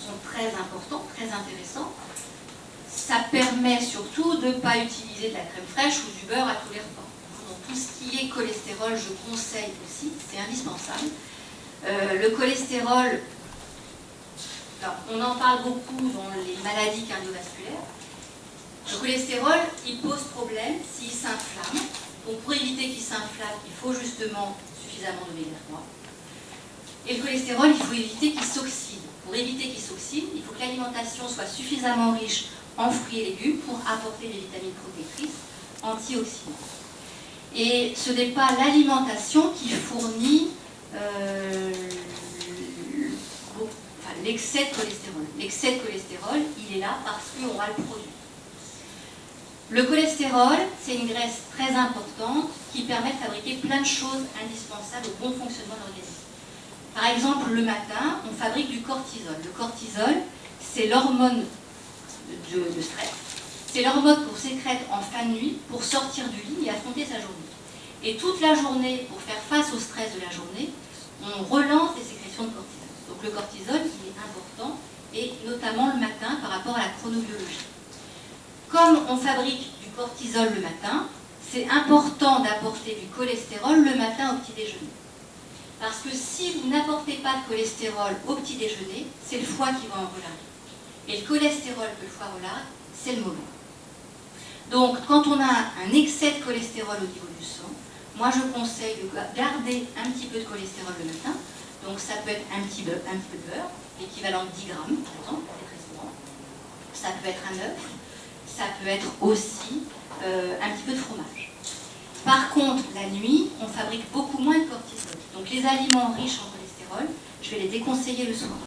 sont très importants, très intéressants. Ça permet surtout de ne pas utiliser de la crème fraîche ou du beurre à tous les repas. Donc tout ce qui est cholestérol, je conseille aussi, c'est indispensable. Le cholestérol, alors, on en parle beaucoup dans les maladies cardiovasculaires. Le cholestérol, il pose problème s'il s'inflamme. Donc pour éviter qu'il s'inflamme, il faut justement suffisamment d'oméga 3. Et le cholestérol, il faut éviter qu'il s'oxyde. Pour éviter qu'il s'oxyde, il faut que l'alimentation soit suffisamment riche en fruits et légumes pour apporter des vitamines protectrices antioxydantes. Et ce n'est pas l'alimentation qui fournit l'excès de cholestérol. L'excès de cholestérol, il est là parce qu'on va le produire. Le cholestérol, c'est une graisse très importante qui permet de fabriquer plein de choses indispensables au bon fonctionnement de l'organisme. Par exemple, le matin, on fabrique du cortisol. Le cortisol, c'est l'hormone de stress. C'est l'hormone qu'on sécrète en fin de nuit pour sortir du lit et affronter sa journée. Et toute la journée, pour faire face au stress de la journée, on relance les sécrétions de cortisol. Donc le cortisol, il est important, et notamment le matin par rapport à la chronobiologie. Comme on fabrique du cortisol le matin, c'est important d'apporter du cholestérol le matin au petit déjeuner. Parce que si vous n'apportez pas de cholestérol au petit déjeuner, c'est le foie qui va en relarguer. Et le cholestérol que le foie relargue, c'est le mauvais. Donc quand on a un excès de cholestérol au niveau du sang, moi je conseille de garder un petit peu de cholestérol le matin. Donc ça peut être un petit peu de beurre, l'équivalent de 10 grammes par exemple, dans les restaurants. Ça peut être un œuf. Ça peut être aussi un petit peu de fromage. Par contre, la nuit, on fabrique beaucoup moins de cortisol. Donc les aliments riches en cholestérol, je vais les déconseiller le soir.